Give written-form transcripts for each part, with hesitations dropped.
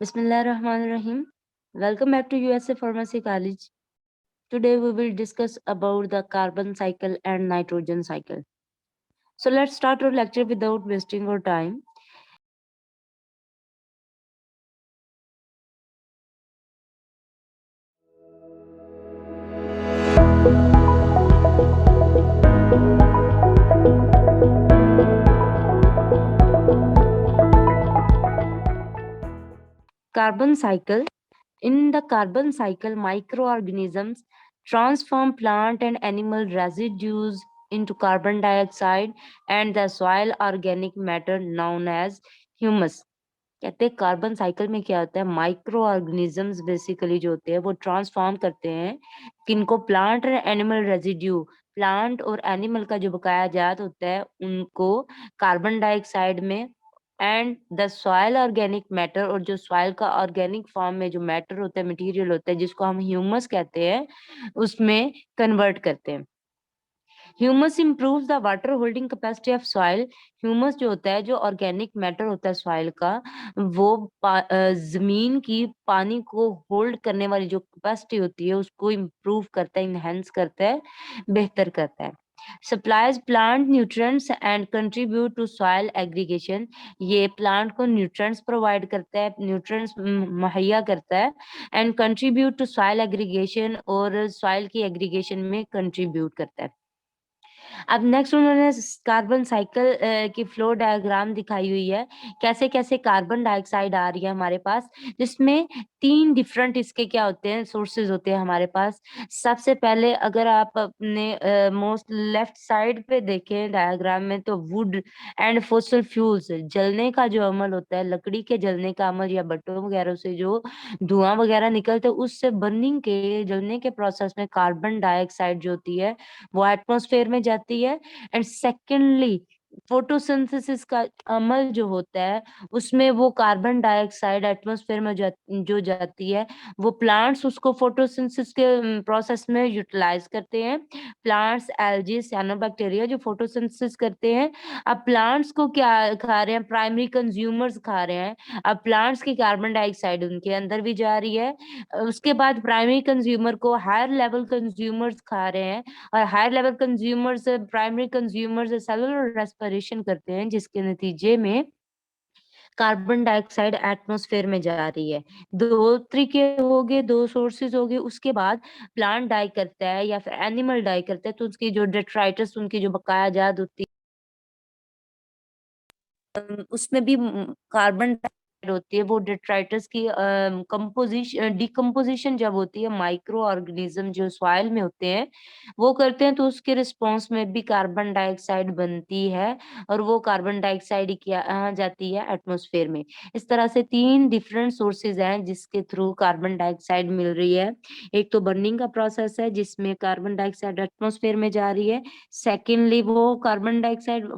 Bismillahirrahmanirrahim. Welcome back to USA Pharmacy College. Today we will discuss about the carbon cycle and nitrogen cycle. So let's start our lecture without wasting our time. Carbon cycle. In the carbon cycle, microorganisms transform plant and animal residues into carbon dioxide and the soil organic matter known as humus. कहते हैं carbon cycle में क्या होता है, micro organisms basically जो होते हैं वो ट्रांसफॉर्म करते हैं किनको, प्लांट और एनिमल रेजिड्यू, प्लांट और एनिमल का जो बकाया जात होता है उनको कार्बन डाइऑक्साइड में, and the soil organic matter, और जो सॉइल का ऑर्गेनिक फॉर्म में जो मैटर होता है, मटेरियल होता है जिसको हम ह्यूमस कहते हैं, उसमें कन्वर्ट करते हैं। Humus improves the water holding capacity of soil. Humus जो होता है, जो ऑर्गेनिक मैटर होता है सॉइल का, वो जमीन की पानी को होल्ड करने वाली जो कैपेसिटी होती है उसको इम्प्रूव करता है, इनहेंस करता है, बेहतर करता है। Supplies plant nutrients and contribute to soil aggregation. ये प्लांट को न्यूट्रिएंट्स प्रोवाइड करता है, न्यूट्रिएंट्स मुहैया करता है, and contribute to soil aggregation, और सॉइल की एग्रीगेशन में कंट्रीब्यूट करता है। अब नेक्स्ट उन्होंने कार्बन साइकिल की फ्लो डायग्राम दिखाई हुई है, कैसे कैसे कार्बन डाइऑक्साइड आ रही है हमारे पास, जिसमें 3 डिफरेंट इसके क्या होते हैं, सोर्सेज होते हैं हमारे पास। सबसे पहले अगर आप अपने मोस्ट लेफ्ट साइड पे देखें डायग्राम में, तो वुड एंड फॉसिल फ्यूल्स, जलने का जो अमल होता है, लकड़ी के जलने का अमल या भट्टों वगैरह से जो धुआं वगैरह निकलते हैं, उससे बर्निंग के जलने के प्रोसेस में कार्बन डाइऑक्साइड जो होती है वो एटमॉस्फेयर में जाती है। एंड सेकेंडली, फोटोसिंथेसिस का अमल जो होता है उसमें वो कार्बन डाइऑक्साइड एटमॉस्फेयर में जो जाती है, वो प्लांट्स उसको फोटोसिंथेसिस के प्रोसेस में यूटिलाइज करते हैं। प्लांट्स, एल्गी, साइनोबैक्टीरिया जो फोटोसिंथेसिस करते हैं। अब प्लांट्स को क्या खा रहे हैं, प्राइमरी कंज्यूमर्स खा रहे हैं। अब प्लांट्स की कार्बन डाइऑक्साइड उनके अंदर भी जा रही है। उसके बाद प्राइमरी कंज्यूमर को हायर लेवल कंज्यूमर्स खा रहे हैं, और higher level consumers, primary consumers cellular respiration करते हैं, जिसके नतीजे में कार्बन डाइऑक्साइड एटमॉस्फेयर में जा रही है। 2 तरीके हो गए, 2 सोर्सेज हो गए। उसके बाद प्लांट डाई करता है या फिर एनिमल डाई करता है, तो उसकी जो डेट्राइटस, उनकी जो बकाया जात होती उसमें भी कार्बन डाइऑक्साइड होती है। वो डेट्राइटस की कंपोजिशन, डिकम्पोजिशन जब होती है, माइक्रो ऑर्गेनिज्म जो सॉइल में होते हैं वो करते हैं, तो उसके रिस्पॉन्स में भी कार्बन डाइऑक्साइड बनती है, और वो कार्बन डाइऑक्साइड क्या जाती है एटमॉस्फेयर में। इस तरह से 3 डिफरेंट सोर्सेज हैं जिसके थ्रू कार्बन डाइऑक्साइड मिल रही है। एक तो बर्निंग का प्रोसेस है जिसमें कार्बन डाइऑक्साइड एटमॉस्फेयर में जा रही है। सेकेंडली, वो कार्बन डाइऑक्साइड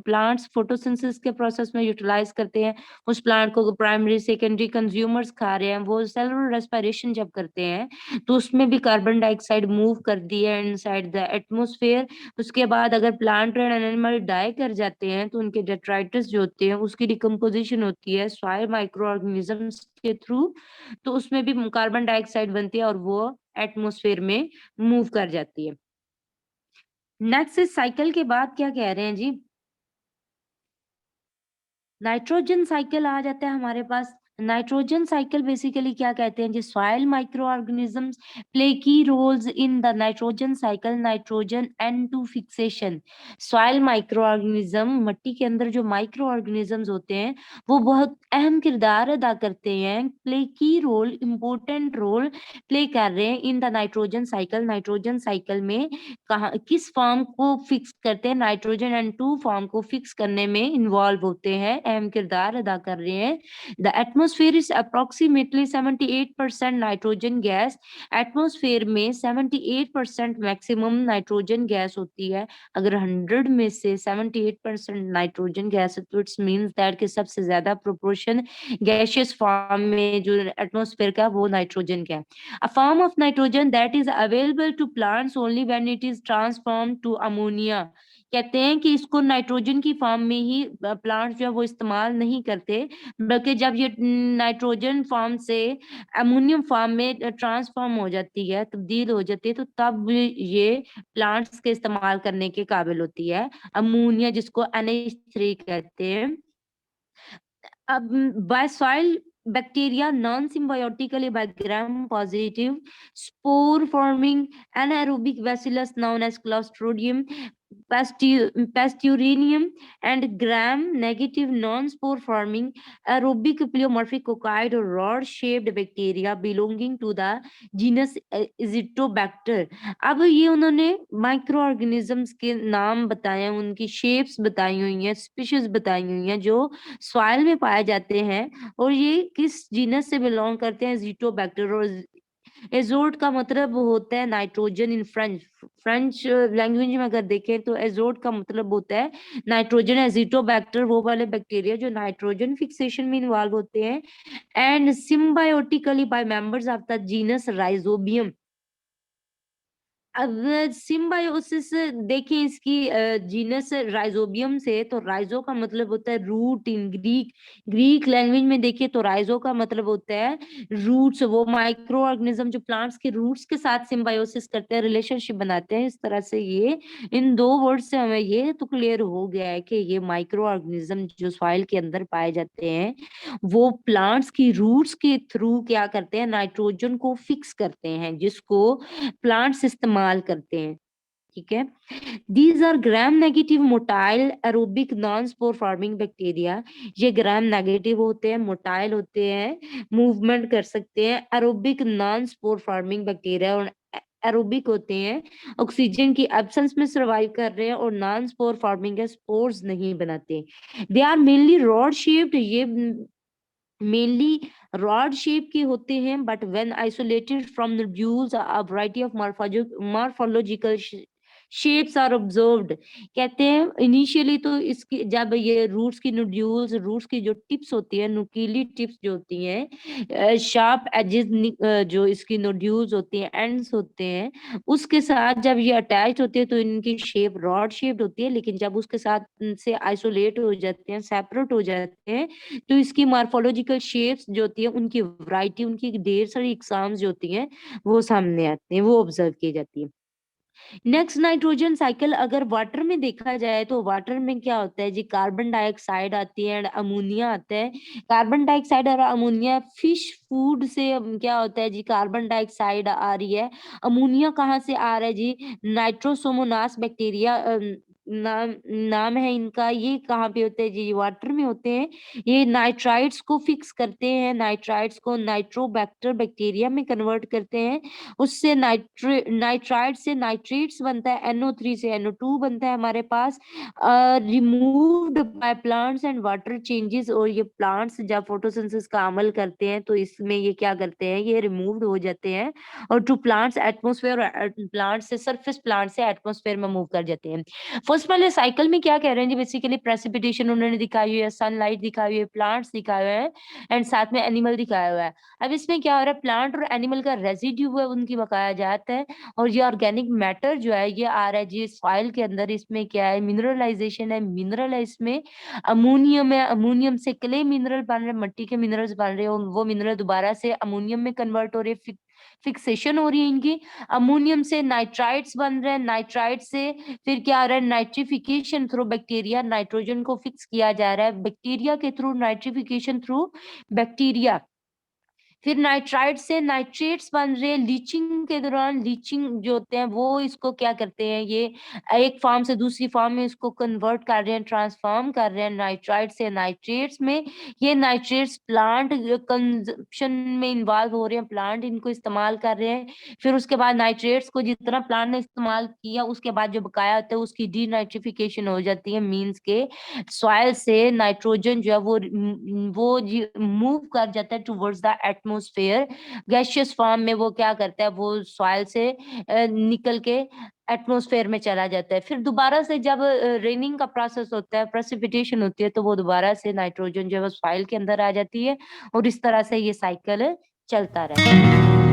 प्लांट्स फोटोसिंथेसिस के प्रोसेस में यूटिलाइज करते हैं। उस प्लांट को प्राइमरी सेकेंडरी कंज्यूमर्स खा रहे हैं। वो सेलुलर रेस्पिरेशन जब करते हैं तो उसमें भी कार्बन डाइऑक्साइड मूव कर दी है इनसाइड द एटमॉस्फेयर। उसके बाद अगर प्लांट एंड एनिमल डाई कर जाते हैं तो उनके डेट्राइटस जो होते हैं उसकी डिकम्पोजिशन होती है सॉइल माइक्रो ऑर्गेनिजम्स के थ्रू, तो उसमें भी कार्बन डाइऑक्साइड बनती है और वो एटमॉस्फेयर में मूव कर जाती है। नेक्स्ट इस साइकिल के बाद क्या कह रहे हैं जी, नाइट्रोजन साइकिल आ जाता है हमारे पास। नाइट्रोजन साइकिल बेसिकली क्या कहते हैं जी, soil microorganisms play key roles in the nitrogen cycle, nitrogen N2 fixation. Soil microorganism, मिट्टी के अंदर जो माइक्रो ऑर्गेनिजम्स होते हैं वो बहुत अहम किरदार अदा करते हैं, प्ले की रोल, इम्पोर्टेंट रोल प्ले कर रहे हैं इन the nitrogen cycle. Nitrogen cycle में कहाँ किस फॉर्म को फिक्स करते हैं, नाइट्रोजन N2 फॉर्म को फिक्स करने में इन्वॉल्व होते हैं, अहम किरदार अदा कर रहे हैं। The atmosphere is approximately 78% nitrogen gas. Atmosphere में 78% मैक्सिमम नाइट्रोजन गैस होती है। अगर 100 में से 78% नाइट्रोजन गैस है तो इट्स मीन्स दैट कि सबसे ज्यादा प्रोपोर्शन गैसियस फॉर्म में जो एटमॉस्फेयर का वो नाइट्रोजन का है। A form of nitrogen that is available to plants only when it is transformed to ammonia. कहते हैं कि इसको नाइट्रोजन की फॉर्म में ही प्लांट्स जो है वो इस्तेमाल नहीं करते, बल्कि जब ये नाइट्रोजन फॉर्म से अमोनियम फॉर्म में ट्रांसफॉर्म हो जाती है, तब्दील हो जाती है, तो तब ये प्लांट्स के इस्तेमाल करने के काबिल होती है। अमोनिया जिसको NH3 कहते हैं। अब by soil bacteria non-symbiotically by gram-positive spore-forming anaerobic bacillus known as Clostridium pasturinium and gram-negative non-spore-forming aerobic pleomorphic coccoid or rod-shaped bacteria belonging to the genus Azotobacter। अब ये उन्होंने माइक्रो ऑर्गेनिजम्स के नाम बताए हैं, उनकी शेप्स बताई हुई हैं, स्पीशीज बताई हुई हैं जो सॉइल में पाए जाते हैं, और ये किस जीनस से बिलोंग करते हैं, जीटोबैक्टर। और एजोट का मतलब होता है nitrogen in French. French language में अगर देखें तो एजोट का मतलब होता है नाइट्रोजन। एजिटोबैक्टर वो वाले बैक्टीरिया जो नाइट्रोजन फिक्सेशन में इन्वॉल्व होते हैं, and symbiotically by members of the genus Rhizobium. अब सिम्बायोसिस देखें इसकी जीनस राइजोबियम से, तो राइजो का मतलब होता है root in Greek. Greek language में देखिए तो राइजो का मतलब होता है रूट्स। वो माइक्रो ऑर्गेनिज्म जो प्लांट्स के रूट्स के साथ सिम्बायोसिस करते हैं, रिलेशनशिप बनाते हैं। इस तरह से ये इन दो वर्ड से हमें ये तो क्लियर हो गया है कि ये माइक्रो ऑर्गेनिज्म जो सॉइल के अंदर पाए जाते हैं, वो प्लांट्स की रूट्स के थ्रू क्या करते हैं, नाइट्रोजन को फिक्स करते हैं, जिसको प्लांट्स इस्तेमाल करते हैं। ठीक है। These are gram negative motile aerobic non spore forming bacteria. ये ग्राम नेगेटिव होते हैं, मोटाइल होते हैं, मूवमेंट कर सकते हैं। Aerobic non spore forming bacteria और एरोबिक होते हैं, ऑक्सीजन की एब्सेंस में सर्वाइव कर रहे हैं, और नॉन स्पोर फार्मिंग है, स्पोर्स नहीं बनाते। They are mainly rod shaped. ये मेनली रॉड शेप के होते हैं, but when isolated from nodules a variety of morphological shapes are observed. कहते हैं इनिशियली तो इसकी जब ये रूट्स की नोड्यूल्स, रूट्स की जो टिप्स होती है, नुकीली टिप्स जो होती हैं, शार्प एजेस जो इसकी नोड्यूल्स होती हैं, एंड्स होते हैं, उसके साथ जब ये अटैच होते हैं तो इनकी शेप रॉड शेप्ड होती है। लेकिन जब उसके साथ से आइसोलेट हो जाते हैं, सेपरेट हो जाते हैं, तो इसकी मॉर्फोलॉजिकल शेप्स जो होती है, उनकी वैरायटी, उनकी ढेर सारी इकसाम्स जो होती हैं, वो सामने आते हैं, वो ऑब्जर्व की जाती है। नेक्स्ट नाइट्रोजन साइकिल अगर वाटर में देखा जाए तो वाटर में क्या होता है जी, कार्बन डाइऑक्साइड आती है एंड अमोनिया आता है। कार्बन डाइऑक्साइड और अमोनिया फिश फूड से क्या होता है जी, कार्बन डाइऑक्साइड आ रही है। अमोनिया कहाँ से आ रहा है जी, नाइट्रोसोमोनास बैक्टीरिया नाम नाम है इनका। ये कहाँ पे होते हैं जी, वाटर में होते हैं। ये नाइट्राइट्स को फिक्स करते हैं, नाइट्राइट्स को नाइट्रोबैक्टर बैक्टीरिया में कन्वर्ट करते हैं। उससे नाइट्राइट से नाइट्रेट्स बनता है, NO3 से NO2 बनता है हमारे पास। Removed by plants and water changes. और ये प्लांट्स जब फोटोसिंथेसिस का अमल करते हैं तो इसमें ये क्या करते हैं, ये रिमूव्ड हो जाते हैं, और टू प्लांट्स एटमोस्फेयर, प्लांट से सरफेस, प्लांट से एटमोस्फेयर में मूव कर जाते हैं। फर्स्ट वाले साइकिल में क्या कह रहे हैं जी, बेसिकली प्रेसिपिटेशन उन्होंने दिखाई हुई है, सनलाइट दिखाई हुई है, प्लांट्स दिखाए हुए हैं, एंड साथ में एनिमल दिखाया हुआ है। अब इसमें क्या हो रहा है, प्लांट और एनिमल का रेसिड्यू है उनकी बकाया जाता है, और ये ऑर्गेनिक मैटर जो है ये आ रहा है जी सॉइल के अंदर। इसमें क्या है, मिनरलाइजेशन है, मिनरल है इसमें। अमोनियम है, अमोनियम से क्ले मिनरल बन रहे हैं, मिट्टी के मिनरल्स बन रहे हैं, और वो मिनरल दोबारा से अमोनियम में कन्वर्ट हो रहे हैं, फिक्सेशन हो रही है इनकी। अमोनियम से नाइट्राइट्स बन रहे हैं, नाइट्राइट से फिर क्या आ रहा है, नाइट्रिफिकेशन थ्रू बैक्टीरिया, नाइट्रोजन को फिक्स किया जा रहा है बैक्टीरिया के थ्रू, नाइट्रिफिकेशन थ्रू बैक्टीरिया। फिर नाइट्राइट से नाइट्रेट्स बन रहे हैं, लीचिंग के दौरान लीचिंग जो होते हैं वो इसको क्या करते हैं, ये एक फॉर्म से दूसरी फॉर्म में इसको कन्वर्ट कर रहे हैं, ट्रांसफॉर्म कर रहे हैं नाइट्राइट से नाइट्रेट्स में। ये नाइट्रेट्स प्लांट कंजप्शन में इन्वॉल्व हो रहे हैं, प्लांट इनको इस्तेमाल कर रहे हैं। फिर उसके बाद नाइट्रेट्स को जितना प्लांट ने इस्तेमाल किया, उसके बाद जो बकाया होता है उसकी डीनाइट्रिफिकेशन हो जाती है, मीन्स के सॉइल से नाइट्रोजन जो है वो मूव कर जाता है towards the atmosphere. Gaseous form में वो क्या करता है, वो सॉइल से निकल के एटमॉस्फेयर में चला जाता है। फिर दोबारा से जब रेनिंग का प्रोसेस होता है, प्रेसिपिटेशन होती है, तो वो दोबारा से नाइट्रोजन जो है वो सॉइल के अंदर आ जाती है, और इस तरह से ये साइकिल चलता रहता है।